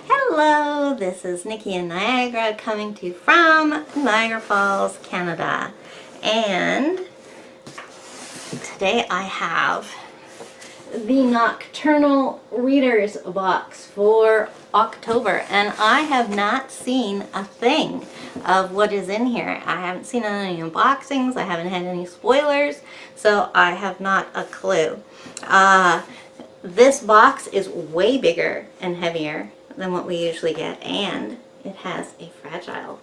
Hello, this is Nikki in Niagara coming to you from Niagara Falls, Canada. And today I have the Nocturnal Readers box for October, and I have not seen a thing of what is in here. I haven't seen any unboxings, I haven't had any spoilers, so I have not a clue. This box is way bigger and heavier than what we usually get, and it has a fragile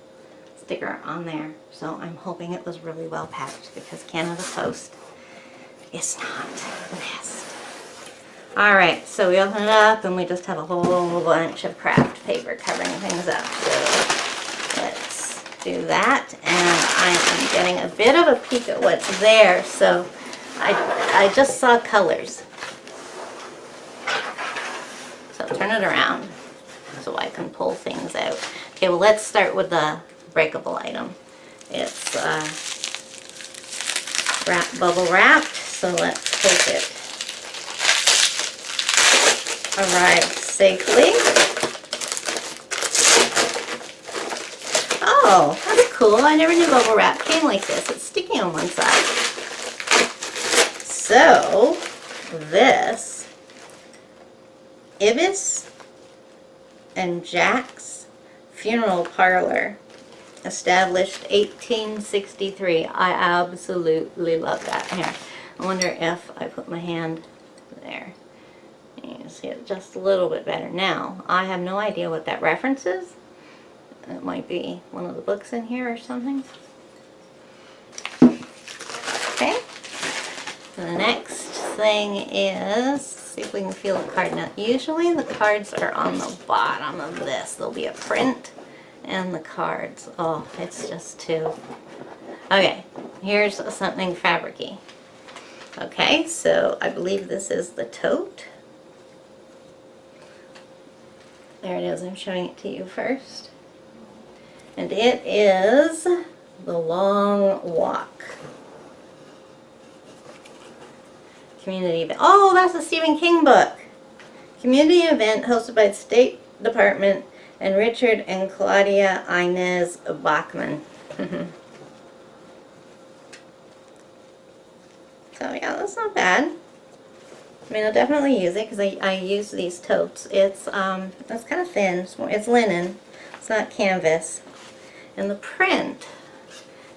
sticker on there, so I'm hoping it was really well packed because Canada Post is not the best. Alright, so we open it up and we just have a whole bunch of craft paper covering things up. So let's do that, and I am getting a bit of a peek at what's there. So I just saw colors. So turn it around so I can pull things out. Okay, well let's start with the breakable item. It's bubble wrapped, so let's hope it arrives safely. Oh, that's cool. I never knew bubble wrap came like this. It's sticky on one side. So, this Ibis and Jack's Funeral Parlor, established 1863. I absolutely love that. Here, I wonder if I put my hand there. You can see it just a little bit better. Now, I have no idea what that reference is. It might be one of the books in here or something. Okay. The next thing is, see if we can feel the card. Now, usually the cards are on the bottom of this. There'll be a print and the cards. Oh, it's just too... Okay, here's something fabric-y. Okay, so I believe this is the tote. There it is. I'm showing it to you first. And it is The Long Walk. Community event. Oh, that's a Stephen King book. Community event hosted by the State Department and Richard and Claudia Inez Bachman. So yeah, that's not bad. I mean, I'll definitely use it because I use these totes. It's kind of thin. It's linen. It's not canvas. And the print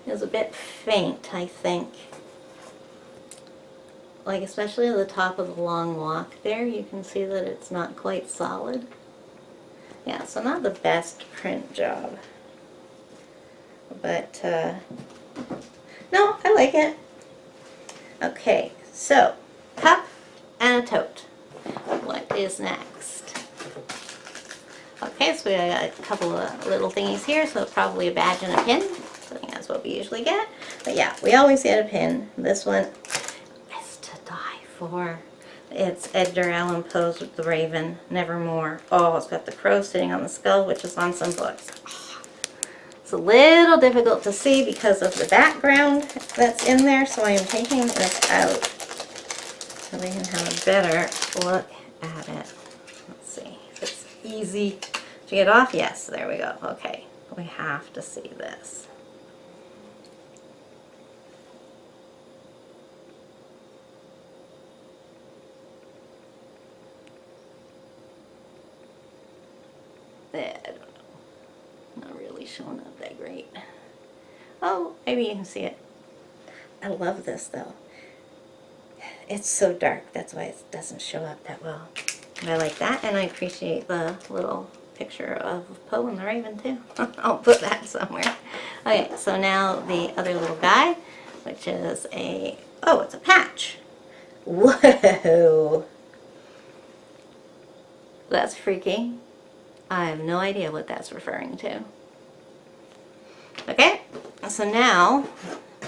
is a bit faint, I think. Like, especially at the top of The Long Walk there, you can see that it's not quite solid. Yeah, so not the best print job. But, no, I like it. Okay, so, cup and a tote. What is next? Okay, so we got a couple of little thingies here, so probably a badge and a pin. I think that's what we usually get. But yeah, we always get a pin. This one is to die for. It's Edgar Allan Poe's with the Raven, Nevermore. Oh, it's got the crow sitting on the skull, which is on some books. It's a little difficult to see because of the background that's in there, so I am taking this out so we can have a better look at it. Let's see if it's easy to get off. Yes, there we go. Okay, we have to see this. I don't know. Not really showing up that great. Oh, maybe you can see it. I love this though. It's so dark, that's why it doesn't show up that well. I like that, and I appreciate the little picture of Poe and the Raven too. I'll put that somewhere. Okay, so now the other little guy, which is a, oh, it's a patch. Whoa! That's freaky. I have no idea what that's referring to. Okay, so now,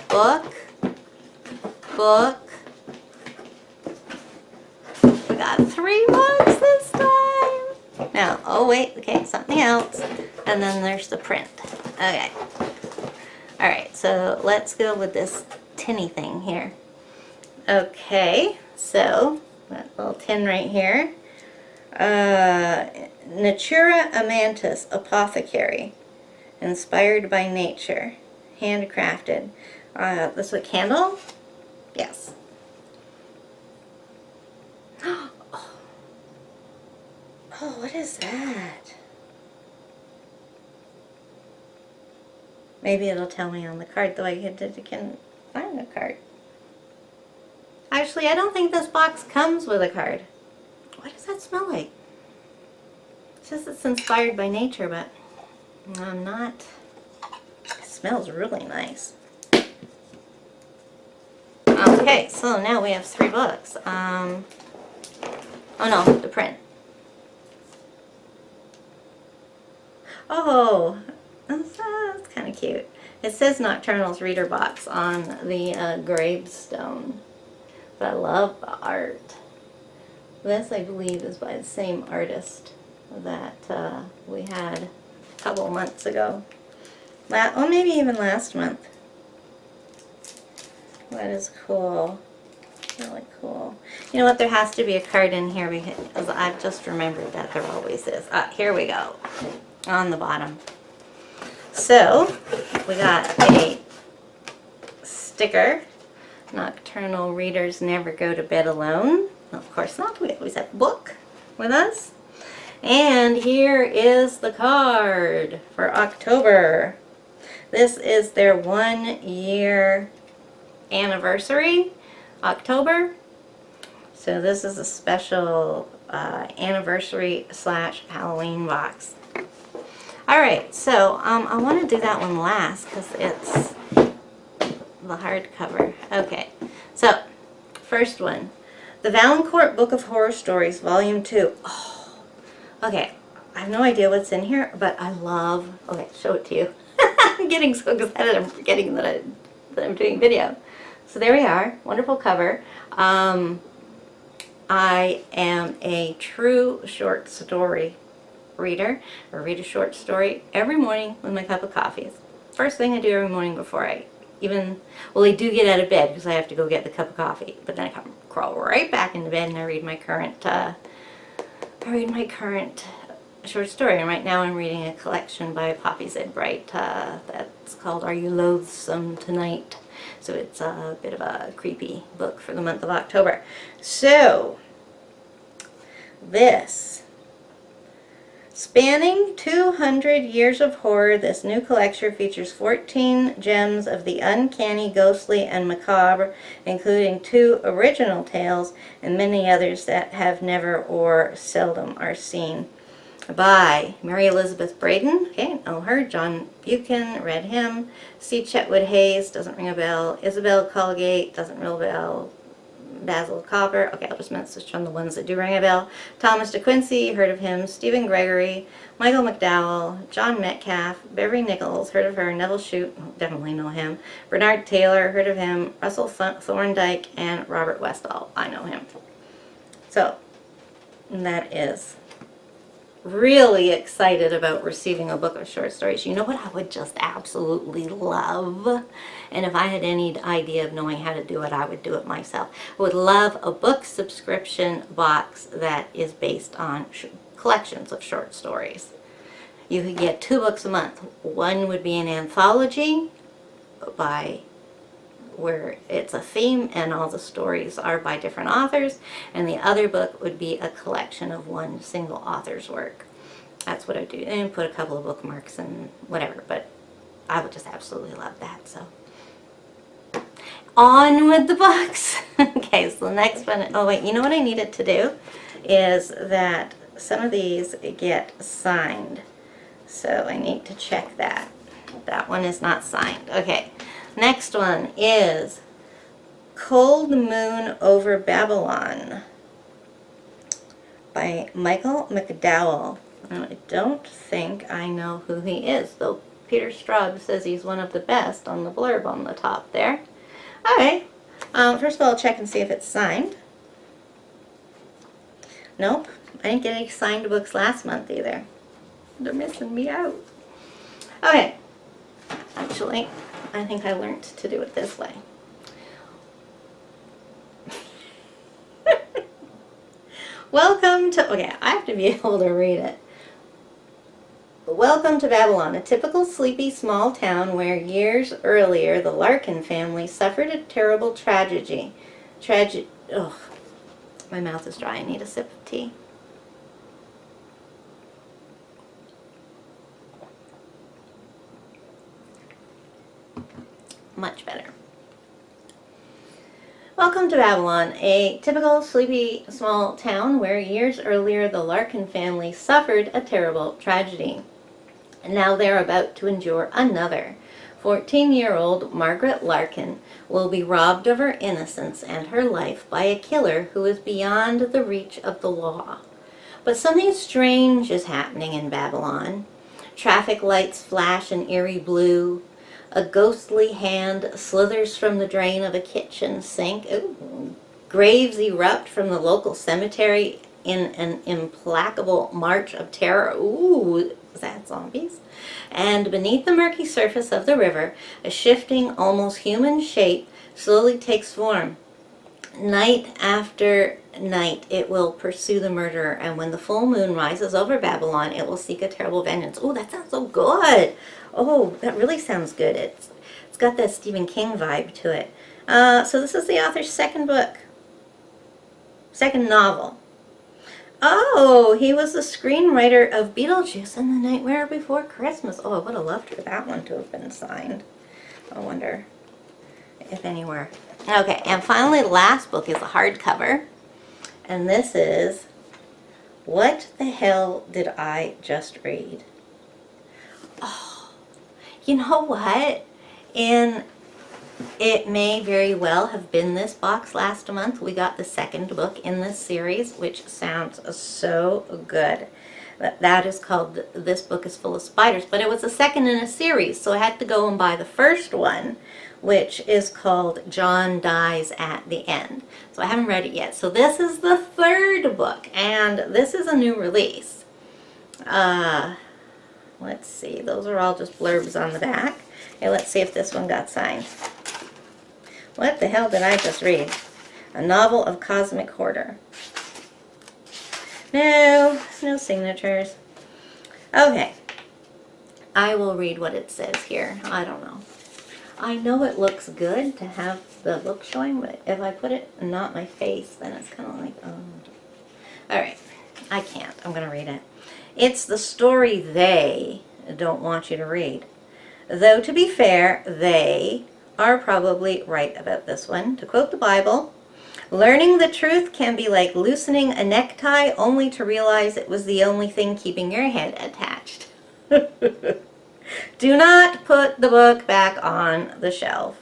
book. We got 3 books this time. Now, oh wait, okay, something else. And then there's the print. Okay. Alright, so let's go with this tinny thing here. Okay, so that little tin right here. Natura Amantis Apothecary, inspired by nature, handcrafted. This is a candle? Yes. Oh, what is that? Maybe it'll tell me on the card, though I can find the card. Actually, I don't think this box comes with a card. What does that smell like? It says it's inspired by nature, but I'm not. It smells really nice. Okay, so now we have 3 books. Oh no, the print. Oh, that's kind of cute. It says Nocturnal's reader box on the gravestone. But I love the art. This, I believe, is by the same artist that we had a couple of months ago. Oh, maybe even last month. That is cool. Really cool. You know what? There has to be a card in here because I've just remembered that there always is. Here we go. On the bottom. So, we got a sticker. Nocturnal readers never go to bed alone. Of course not. We always have a book with us. And here is the card for October. This is their 1-year anniversary, October. So this is a special anniversary / Halloween box. Alright, so I want to do that one last because it's the hardcover. Okay, so first one, The Valancourt Book of Horror Stories, Volume 2. Oh, okay, I have no idea what's in here, but I love, okay, show it to you. I'm getting so excited I'm forgetting that I'm doing video. So there we are, wonderful cover. I am a true short story reader. I read a short story every morning with my cup of coffee. First thing I do every morning before I I do get out of bed because I have to go get the cup of coffee, but then I crawl right back into bed and I read my current short story. And right now I'm reading a collection by Poppy Z. Bright that's called Are You Loathsome Tonight? So it's a bit of a creepy book for the month of October. So, this, spanning 200 years of horror, this new collection features 14 gems of the uncanny, ghostly, and macabre, including 2 original tales and many others that have never or seldom are seen. By Mary Elizabeth Braden, okay, know her. John Buchan, read him. C. Chetwood Hayes, doesn't ring a bell. Isabel Colgate, doesn't ring a bell. Basil Copper, okay, I'll just message on the ones that do ring a bell. Thomas De Quincey, heard of him. Stephen Gregory, Michael McDowell, John Metcalf, Beverly Nichols, heard of her. Neville Shute, definitely know him. Bernard Taylor, heard of him. Russell Thorndike, and Robert Westall, I know him. So, that is really excited about receiving a book of short stories. You know what I would just absolutely love? And if I had any idea of knowing how to do it, I would do it myself. I would love a book subscription box that is based on collections of short stories. You could get 2 books a month. One would be an anthology where it's a theme and all the stories are by different authors, and the other book would be a collection of one single author's work. That's what I do, and put a couple of bookmarks and whatever, but I would just absolutely love that. So on with the books. Okay, so the next one, oh wait, you know what I needed to do is that some of these get signed, so I need to check that. That one is not signed. Okay. Next one is Cold Moon Over Babylon by Michael McDowell. I don't think I know who he is, though Peter Straub says he's one of the best on the blurb on the top there. Okay, first of all, I'll check and see if it's signed. Nope, I didn't get any signed books last month either. They're missing me out. Okay, actually, I think I learned to do it this way. Welcome to, okay, I have to be able to read it. Welcome to Babylon, a typical sleepy small town where years earlier the Larkin family suffered a terrible tragedy. Ugh, my mouth is dry. I need a sip of tea. Much better. Welcome to Babylon, a typical sleepy small town where years earlier the Larkin family suffered a terrible tragedy. And now they're about to endure another. 14-year-old Margaret Larkin will be robbed of her innocence and her life by a killer who is beyond the reach of the law. But something strange is happening in Babylon. Traffic lights flash an eerie blue. A ghostly hand slithers from the drain of a kitchen sink. Ooh. Graves erupt from the local cemetery in an implacable march of terror. Ooh, is that zombies? And beneath the murky surface of the river, a shifting, almost human shape slowly takes form. Night after night, it will pursue the murderer, and when the full moon rises over Babylon, it will seek a terrible vengeance. Oh, that sounds so good. Oh, that really sounds good. It's got that Stephen King vibe to it. So this is the author's second novel. Oh, he was the screenwriter of Beetlejuice and The Nightmare Before Christmas. Oh, I would have loved for that one to have been signed. I wonder if anywhere. Okay, and finally, the last book is a hardcover. And this is What the Hell Did I Just Read? Oh, you know what? It may very well have been this box last month. We got the second book in this series, which sounds so good. That is called This Book is Full of Spiders, but it was the second in a series, so I had to go and buy the first one, which is called John Dies at the End. So I haven't read it yet. So this is the third book, and this is a new release. Let's see, those are all just blurbs on the back. Okay, let's see if this one got signed. What the hell did I just read? A novel of cosmic horror. No signatures. Okay, I will read what it says here. I don't know. I know it looks good to have the book showing, but if I put it not my face, then it's kind of like, oh. All right, I can't. I'm going to read it. It's the story they don't want you to read. Though, to be fair, they are probably right about this one. To quote the Bible, learning the truth can be like loosening a necktie only to realize it was the only thing keeping your head attached. Do not put the book back on the shelf.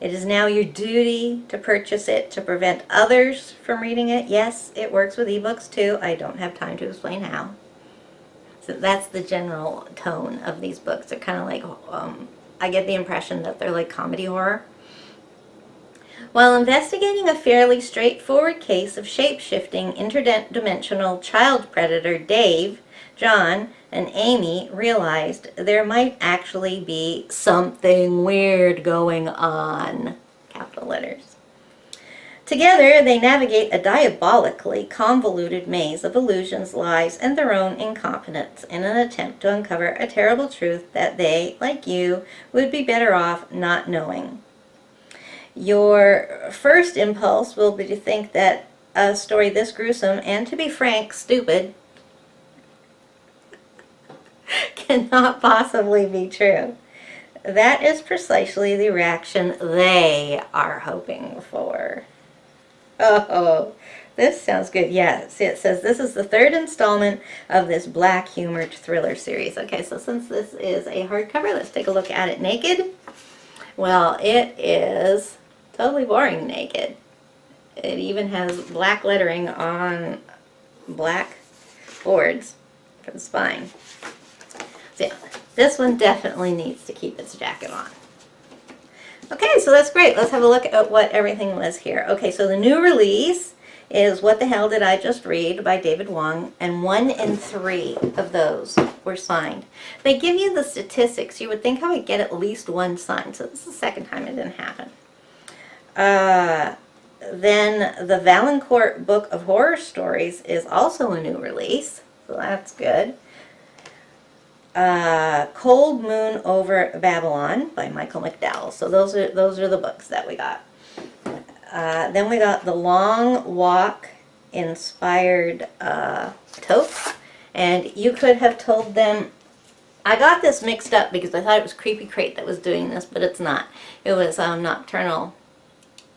It is now your duty to purchase it to prevent others from reading it. Yes, it works with ebooks too. I don't have time to explain how. So that's the general tone of these books. They're kind of like, I get the impression that they're like comedy horror. While investigating a fairly straightforward case of shape-shifting interdimensional child predator, Dave, John, and Amy realized there might actually be something weird going on. Capital letters. Together, they navigate a diabolically convoluted maze of illusions, lies, and their own incompetence in an attempt to uncover a terrible truth that they, like you, would be better off not knowing. Your first impulse will be to think that a story this gruesome and, to be frank, stupid cannot possibly be true. That is precisely the reaction they are hoping for. Oh, this sounds good. Yes, it says this is the third installment of this black humored thriller series. Okay, so since this is a hardcover, let's take a look at it naked. Well, it is totally boring naked. It even has black lettering on black boards for the spine. So yeah, this one definitely needs to keep its jacket on. Okay, so that's great. Let's have a look at what everything was here. Okay, so the new release is What the Hell Did I Just Read by David Wong, and 1 in 3 of those were signed. They give you the statistics. You would think I would get at least one signed, so this is the second time it didn't happen. Then the Valancourt Book of Horror Stories is also a new release, so that's good. Cold Moon Over Babylon by Michael McDowell. So those are the books that we got. Then we got the Long Walk inspired totes. And you could have told them, I got this mixed up because I thought it was Creepy Crate that was doing this, but it's not. It was Nocturnal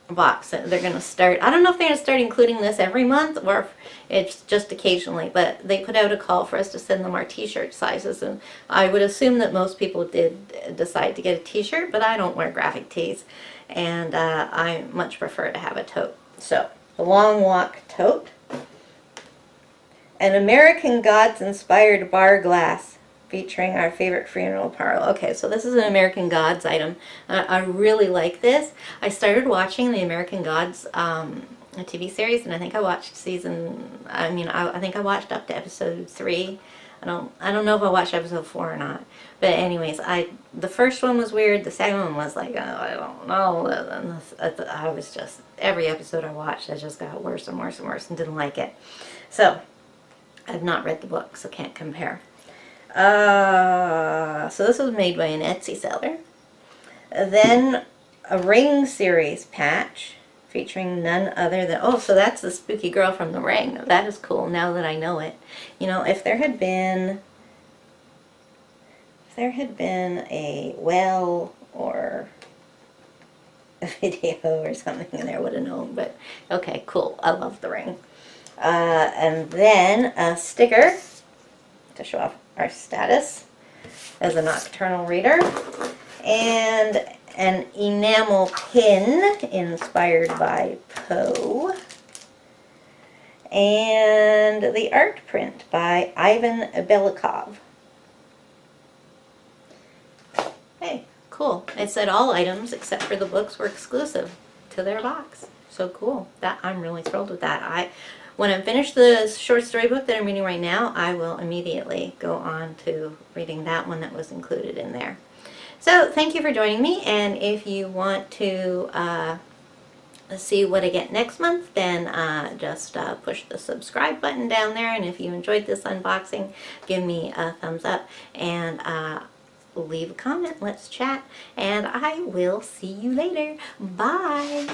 box. They're going to start, I don't know if they're going to start including this every month or if it's just occasionally, but they put out a call for us to send them our t-shirt sizes, and I would assume that most people did decide to get a t-shirt, but I don't wear graphic tees, and I much prefer to have a tote. So, the Long Walk tote. An American Gods inspired bar glass featuring our favorite funeral parlor. Okay, so this is an American Gods item. I really like this. I started watching the American Gods TV series, and I think I watched I think I watched up to episode 3. I don't know if I watched episode 4 or not. But anyways, the first one was weird. The second one was like, I don't know. And I was just, every episode I watched, I just got worse and worse and worse and didn't like it. So, I've not read the book, so can't compare. So this was made by an Etsy seller. Then a Ring series patch featuring none other than, oh, so that's the spooky girl from The Ring. That is cool now that I know it. You know, if there had been a well or a video or something in there, I would have known, but okay, cool. I love The Ring. And then a sticker to show off our status as a Nocturnal reader, and an enamel pin inspired by Poe, and the art print by Ivan Belikov. Hey, cool. It said all items except for the books were exclusive to their box. So cool. I'm really thrilled with that. When I finish the short story book that I'm reading right now, I will immediately go on to reading that one that was included in there. So, thank you for joining me, and if you want to see what I get next month, then just push the subscribe button down there, and if you enjoyed this unboxing, give me a thumbs up, and leave a comment. Let's chat, and I will see you later. Bye!